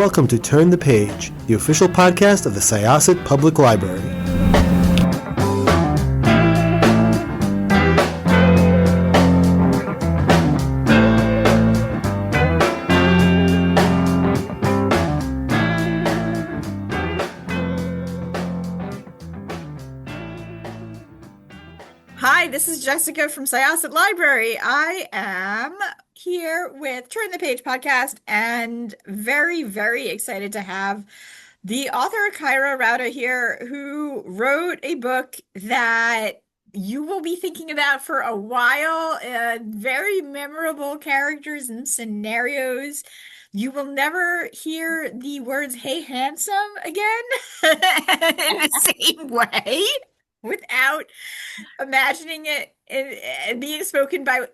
welcome to Turn the Page, the official podcast of the Syosset Public Library. Hi, this is Jessica from Syosset Library. I am here with Turn the Page podcast and very, very excited to have the author Kaira Rouda here, who wrote a book that you will be thinking about for a while. Very memorable characters and scenarios. You will never hear the words, "Hey, handsome," again in the same way without imagining it and being spoken by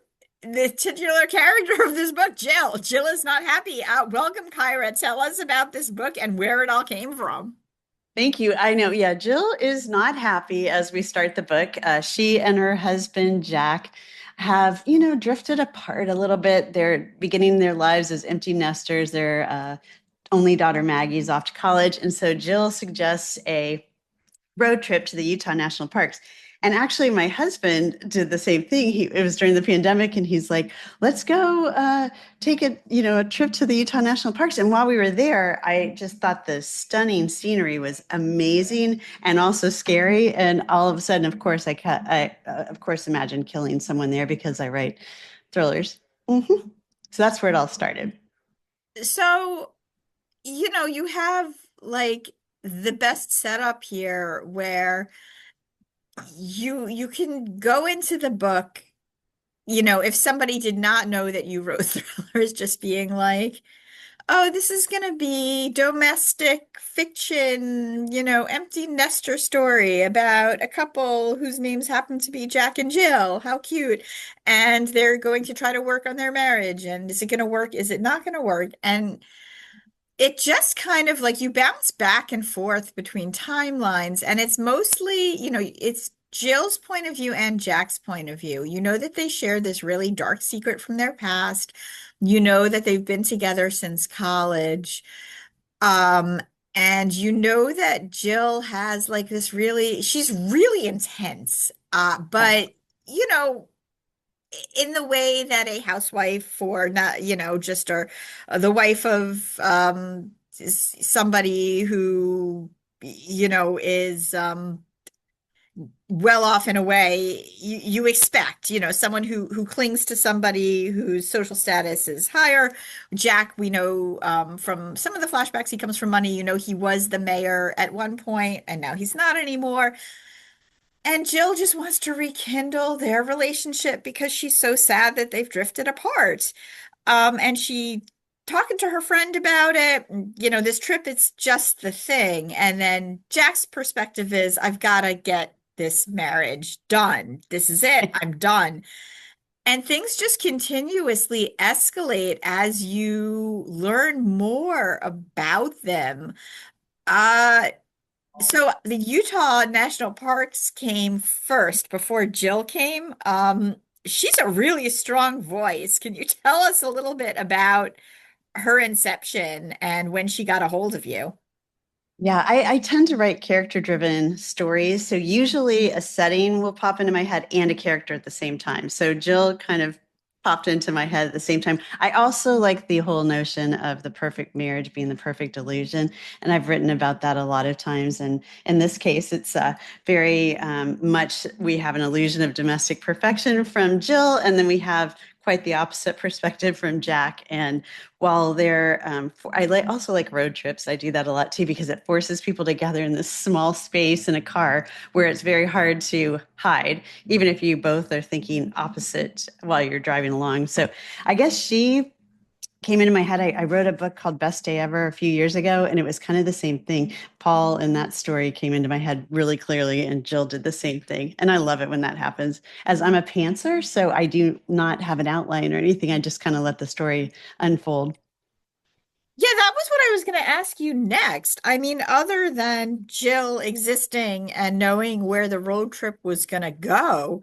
the titular character of this book, Jill. Jill is not happy. Welcome, Kaira. Tell us about this book and where it all came from. Thank you. I know. Yeah, Jill is not happy as we start the book. She and her husband, Jack, have, drifted apart a little bit. They're beginning their lives as empty nesters. Their only daughter, Maggie's off to college. And so Jill suggests a road trip to the Utah National Parks. And actually, my husband did the same thing. It was during the pandemic, and he's like, "Let's go take a trip to the Utah National Parks." And while we were there, I just thought the stunning scenery was amazing and also scary. And all of a sudden, of course, I of course imagined killing someone there because I write thrillers. So that's where it all started. So, you have like the best setup here where you can go into the book, if somebody did not know that you wrote thrillers, just being like, "Oh, this is going to be domestic fiction, empty nester story about a couple whose names happen to be Jack and Jill. How cute. And they're going to try to work on their marriage. And is it going to work? Is it not going to work?" And it just kind of like you bounce back and forth between timelines, and it's mostly, it's Jill's point of view and Jack's point of view. You know that they share this really dark secret from their past. You know that they've been together since college. And you know that Jill has like this she's really intense. But in the way that a housewife or not, just or the wife of somebody who, is well off in a way you expect, someone who clings to somebody whose social status is higher. Jack, we know from some of the flashbacks, he comes from money. He was the mayor at one point and now he's not anymore. And Jill just wants to rekindle their relationship because she's so sad that they've drifted apart. And she talking to her friend about it, this trip, it's just the thing. And then Jack's perspective is, "I've got to get this marriage done. This is it. I'm done." And things just continuously escalate as you learn more about them. So the Utah National Parks came first before Jill came. She's a really strong voice. Can you tell us a little bit about her inception and when she got a hold of you? Yeah, I tend to write character-driven stories. So usually a setting will pop into my head and a character at the same time. So Jill kind of popped into my head at the same time. I also like the whole notion of the perfect marriage being the perfect illusion. And I've written about that a lot of times. And in this case, it's very much we have an illusion of domestic perfection from Jill. And then we have quite the opposite perspective from Jack. And while they're, I also like road trips. I do that a lot too, because it forces people together in this small space in a car where it's very hard to hide, even if you both are thinking opposite while you're driving along. So I guess she came into my head. I wrote a book called Best Day Ever a few years ago, and it was kind of the same thing. Paul in that story came into my head really clearly, and Jill did the same thing. And I love it when that happens, as I'm a pantser, so I do not have an outline or anything. I just kind of let the story unfold. Yeah, that was what I was going to ask you next. I mean, other than Jill existing and knowing where the road trip was going to go,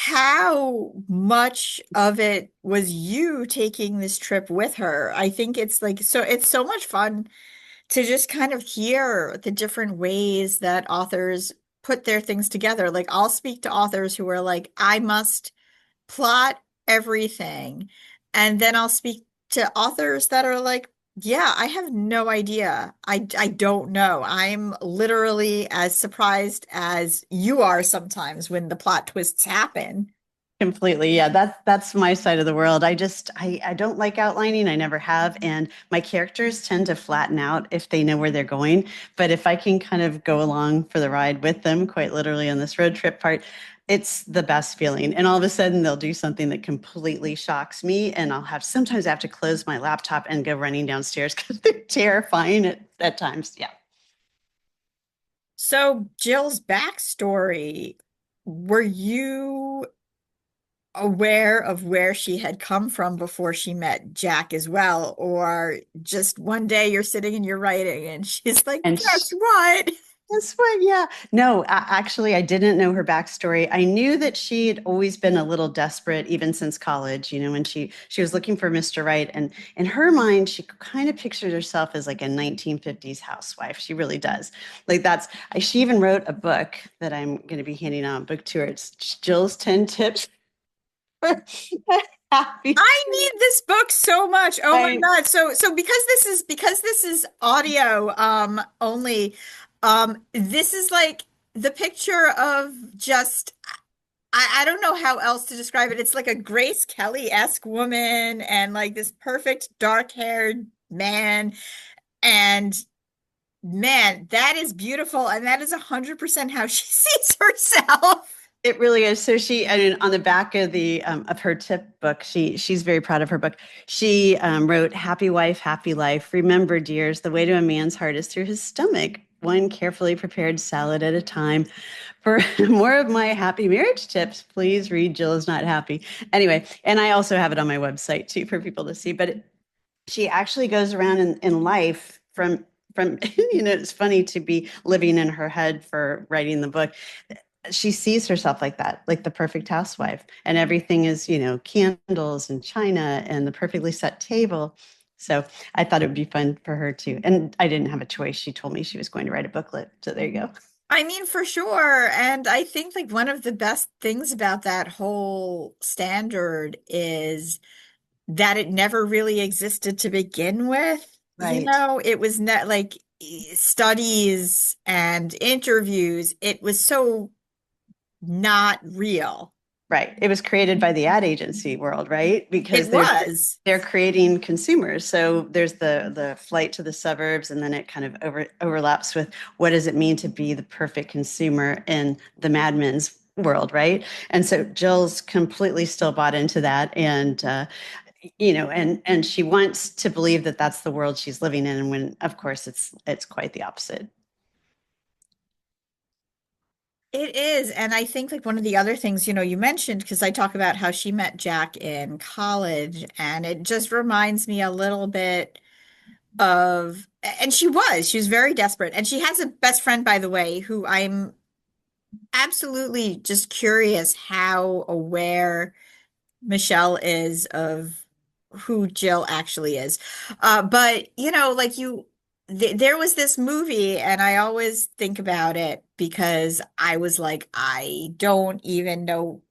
how much of it was you taking this trip with her? I think it's like so it's so much fun to just kind of hear the different ways that authors put their things together. Like I'll speak to authors who are like, I must plot everything. And then I'll speak to authors that are like, yeah, I have no idea. I don't know. I'm literally as surprised as you are sometimes when the plot twists happen. Completely. Yeah, that's my side of the world. I don't like outlining. I never have. And my characters tend to flatten out if they know where they're going. But if I can kind of go along for the ride with them, quite literally on this road trip part, it's the best feeling. And all of a sudden they'll do something that completely shocks me. And sometimes I have to close my laptop and go running downstairs because they're terrifying at times. Yeah. So Jill's backstory, were you aware of where she had come from before she met Jack as well? Or just one day you're sitting and you're writing and she's like, And guess what? That's what, yeah. No, actually, I didn't know her backstory. I knew that she had always been a little desperate, even since college, when she was looking for Mr. Right. And in her mind, she kind of pictured herself as like a 1950s housewife. She really does. Like she even wrote a book that I'm going to be handing out on book tour. It's Jill's 10 Tips for Happy. I need this book so much. Oh my I, God. So because this is audio only, this is like the picture of just I don't know how else to describe it. It's like a Grace Kelly-esque woman and like this perfect dark-haired man. And man, that is beautiful. And that is 100% how she sees herself. It really is. So I mean, on the back of the of her tip book, she's very proud of her book. She wrote, "Happy wife, happy life. Remember, dears, the way to a man's heart is through his stomach. One carefully prepared salad at a time. For more of my happy marriage tips, please read Jill is Not Happy." Anyway, and I also have it on my website too for people to see. But she actually goes around in life from it's funny to be living in her head for writing the book. She sees herself like that, like the perfect housewife, and everything is, candles and china and the perfectly set table. So I thought it would be fun for her too. And I didn't have a choice. She told me she was going to write a booklet. So there you go. I mean, for sure. And I think like one of the best things about that whole standard is that it never really existed to begin with. Right. It was not like studies and interviews. It was so not real. Right. It was created by the ad agency world, right? Because It was. they're creating consumers. So there's the flight to the suburbs, and then it kind of overlaps with what does it mean to be the perfect consumer in the Mad Men's world, right? And so Jill's completely still bought into that, and and she wants to believe that that's the world she's living in, and when of course it's quite the opposite. It is. And I think like one of the other things, you mentioned, because I talk about how she met Jack in college, and it just reminds me a little bit of, and she was very desperate. And she has a best friend, by the way, who I'm absolutely just curious how aware Michelle is of who Jill actually is. But like there was this movie, and I always think about it because I was like, I don't even know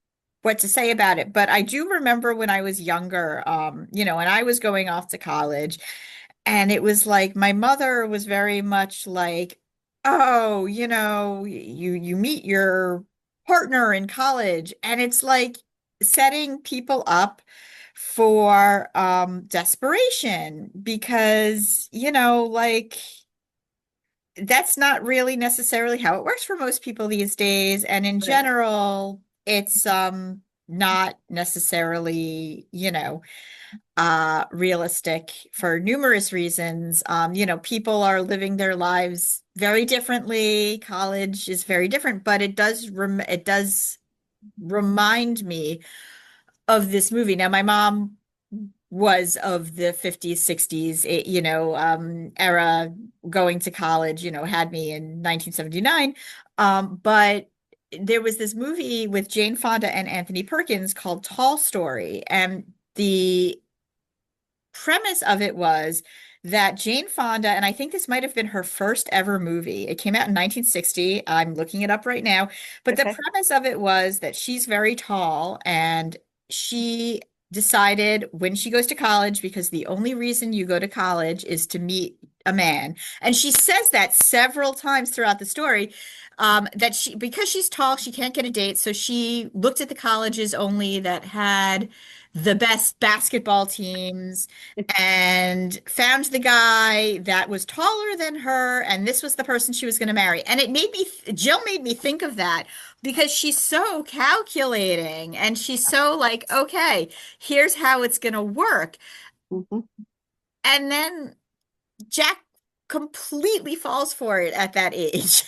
what to say about it. But I do remember when I was younger, and I was going off to college, and it was like my mother was very much like, oh, you meet your partner in college, and it's like setting people up for desperation because, like that's not really necessarily how it works for most people these days. And in Right. general, it's not necessarily, realistic for numerous reasons. People are living their lives very differently. College is very different, but it does remind me of this movie. Now, my mom was of the 50s, 60s, era, going to college, had me in 1979. But there was this movie with Jane Fonda and Anthony Perkins called Tall Story, and the premise of it was that Jane Fonda, and I think this might have been her first ever movie. It came out in 1960. I'm looking it up right now. But the Okay. premise of it was that she's very tall and she decided when she goes to college, because the only reason you go to college is to meet a man. And she says that several times throughout the story, that because she's tall, she can't get a date. So she looked at the colleges only that had the best basketball teams and found the guy that was taller than her, and this was the person she was going to marry. And it made me, Jill made me think of that because she's so calculating and she's so like, okay, here's how it's going to work. Mhm. And then Jack completely falls for it at that age.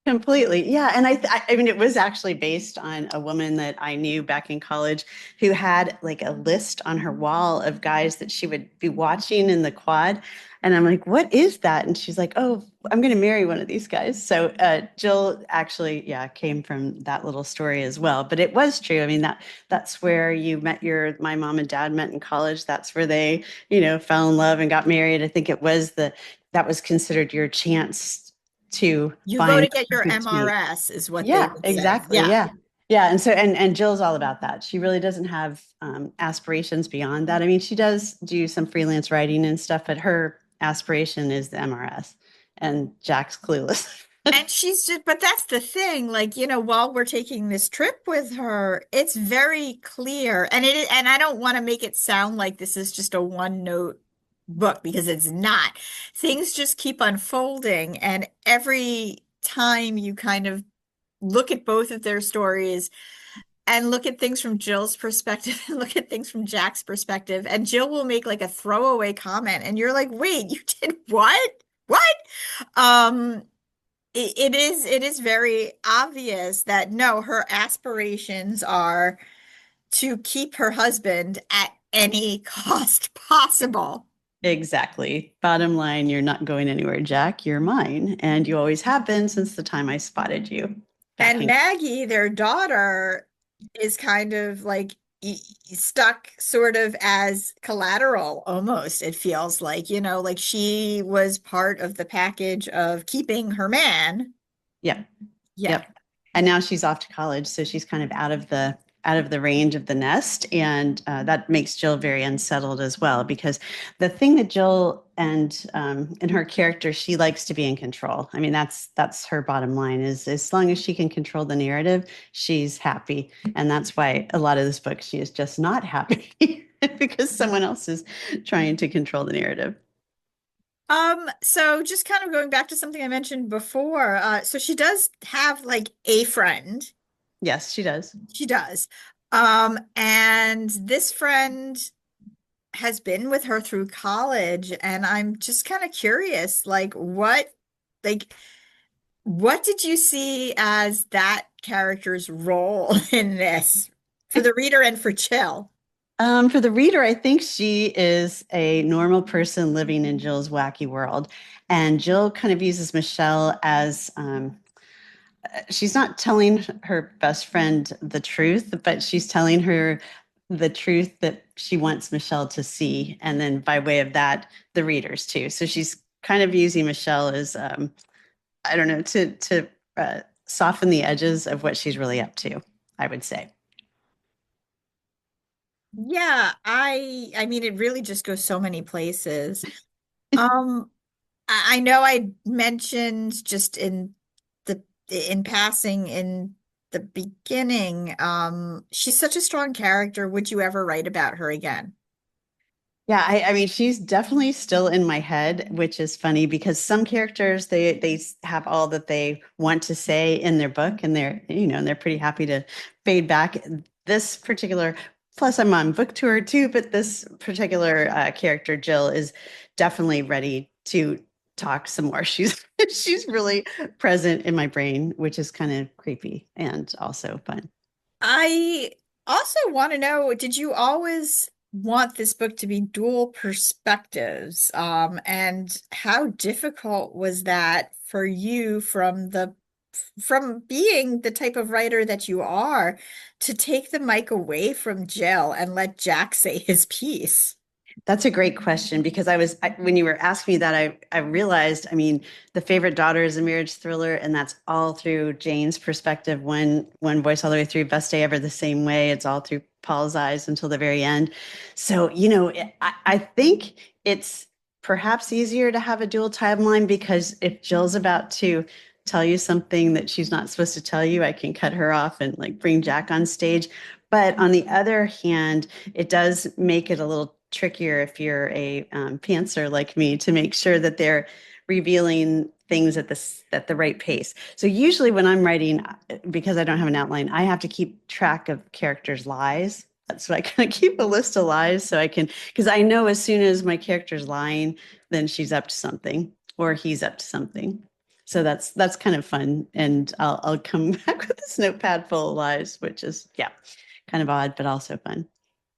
Completely. Yeah. And I mean, it was actually based on a woman that I knew back in college who had like a list on her wall of guys that she would be watching in the quad. And I'm like, what is that? And she's like, oh, I'm going to marry one of these guys. So Jill actually, yeah, came from that little story as well. But it was true. I mean, that's where you met my mom and dad met in college. That's where they, fell in love and got married. I think that was considered your chance to You go find to get your who to meet. MRS is what they Yeah, would say. exactly. Yeah. Yeah. Yeah. And so, and Jill's all about that. She really doesn't have aspirations beyond that. I mean, she does do some freelance writing and stuff, but her aspiration is the MRS, and Jack's clueless. And she's just, but that's the thing, like, while we're taking this trip with her, it's very clear. And I don't want to make it sound like this is just a one note book because it's not. Things just keep unfolding. And every time you kind of look at both of their stories and look at things from Jill's perspective and look at things from Jack's perspective, and Jill will make like a throwaway comment, and you're like, wait, you did what? What? Um, it is very obvious that no, her aspirations are to keep her husband at any cost possible. Exactly. Bottom line, you're not going anywhere, Jack. You're mine. And you always have been since the time I spotted you back And in. Maggie, their daughter, is kind of like stuck sort of as collateral almost, it feels like, like she was part of the package of keeping her man. Yeah. Yeah. Yep. And now she's off to college, so she's kind of out of the range of the nest, and that makes Jill very unsettled as well. Because the thing that Jill and in her character, she likes to be in control. I mean, that's her bottom line. Is as long as she can control the narrative, she's happy, and that's why a lot of this book she is just not happy because someone else is trying to control the narrative. So just kind of going back to something I mentioned before, so she does have like a friend. Yes, she does. She does. And this friend has been with her through college, and I'm just kind of curious, like, what did you see as that character's role in this for the reader and for Chill? For the reader, I think she is a normal person living in Jill's wacky world. And Jill kind of uses Michelle as she's not telling her best friend the truth, but she's telling her the truth that she wants Michelle to see. And then by way of that, the readers too. So she's kind of using Michelle as, I don't know, to soften the edges of what she's really up to, I would say. Yeah, I mean it really just goes so many places. Um, I know I mentioned just in passing in the beginning, she's such a strong character. Would you ever write about her again? Yeah, I mean, she's definitely still in my head, which is funny because some characters they have all that they want to say in their book, and and they're pretty happy to fade back. This particular, plus I'm on book tour too, but this particular character, Jill, is definitely ready to talk some more. She's really present in my brain, which is kind of creepy and also fun. I also want to know, did you always want this book to be dual perspectives? And how difficult was that for you from the from being the type of writer that you are, to take the mic away from Jill and let Jack say his piece? That's a great question, because when you were asking me that, I realized, I mean, The Favorite Daughter is a marriage thriller, and that's all through Jane's perspective, one voice all the way through. Best Day Ever the same way. It's all through Paul's eyes until the very end. So, I think it's perhaps easier to have a dual timeline, because if Jill's about to tell you something that she's not supposed to tell you, I can cut her off and like bring Jack on stage. But on the other hand, it does make it a little trickier if you're a pantser like me, to make sure that they're revealing things at the right pace. So usually when I'm writing, because I don't have an outline, I have to keep track of characters' lies. So I kind of keep a list of lies, so I can, because I know as soon as my character's lying, then she's up to something or he's up to something. So that's kind of fun. And I'll come back with this notepad full of lies, which is, yeah, kind of odd, but also fun.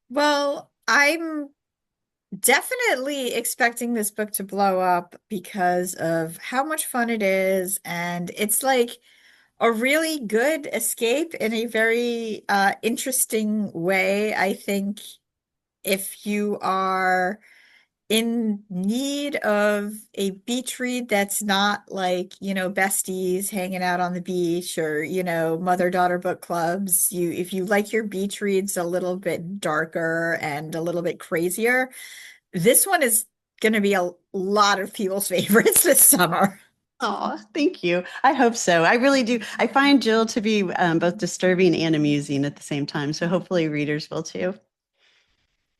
Well, I'm definitely expecting this book to blow up because of how much fun it is. And it's like a really good escape in a very interesting way. I think if you are in need of a beach read that's not like, besties hanging out on the beach, or, mother-daughter book clubs, if you like your beach reads a little bit darker and a little bit crazier, this one is going to be a lot of people's favorites this summer. Oh, thank you. I hope so. I really do. I find Jill to be both disturbing and amusing at the same time. So hopefully readers will too.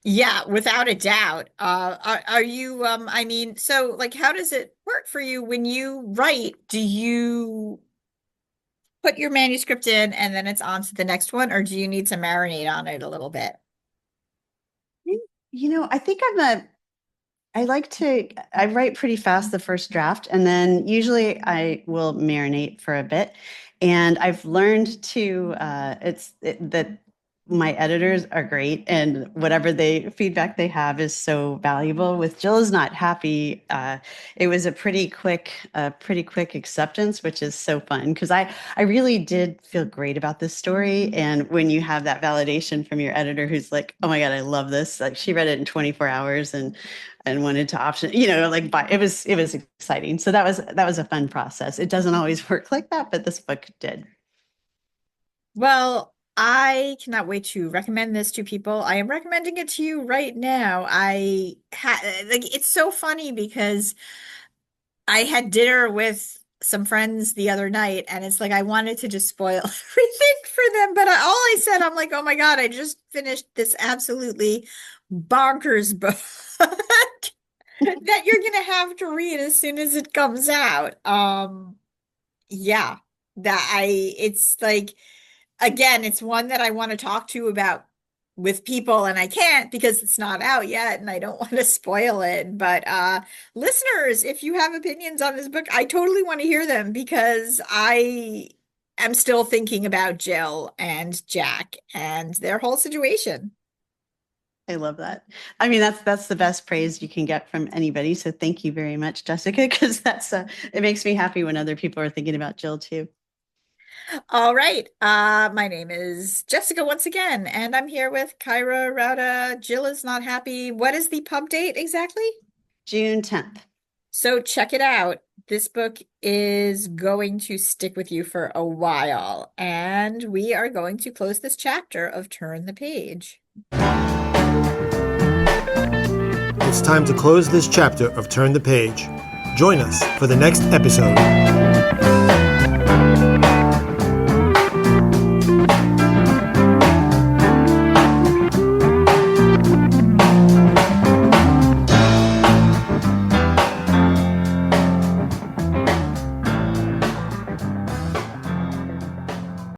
Yeah, without a doubt. Are you, so like, how does it work for you when you write? Do you put your manuscript in and then it's on to the next one, or do you need to marinate on it a little bit? I think I write pretty fast the first draft, and then usually I will marinate for a bit. And I've learned that my editors are great, and whatever feedback they have is so valuable. With Jill is not happy, it was a pretty quick acceptance, which is so fun, because I really did feel great about this story. And when you have that validation from your editor, who's like, "Oh my God, I love this!" Like, she read it in 24 hours and wanted to option, like, buy it. Was exciting. So that was a fun process. It doesn't always work like that, but this book did. Well, I cannot wait to recommend this to people. I am recommending it to you right now. It's so funny because I had dinner with some friends the other night, and it's like I wanted to just spoil everything for them, but all I said, I'm like, oh my God, I just finished this absolutely bonkers book that you're gonna have to read as soon as it comes out. Yeah, it's like, again, it's one that I want to talk to about with people, and I can't because it's not out yet and I don't want to spoil it. But listeners, if you have opinions on this book, I totally want to hear them, because I am still thinking about Jill and Jack and their whole situation. I love that. I mean, that's the best praise you can get from anybody. So thank you very much, Jessica, because it makes me happy when other people are thinking about Jill too. All right. My name is Jessica once again, and I'm here with Kaira Rouda. Jill is not happy. What is the pub date exactly? June 10th. So check it out. This book is going to stick with you for a while, and we are going to close this chapter of Turn the Page. It's time to close this chapter of Turn the Page. Join us for the next episode.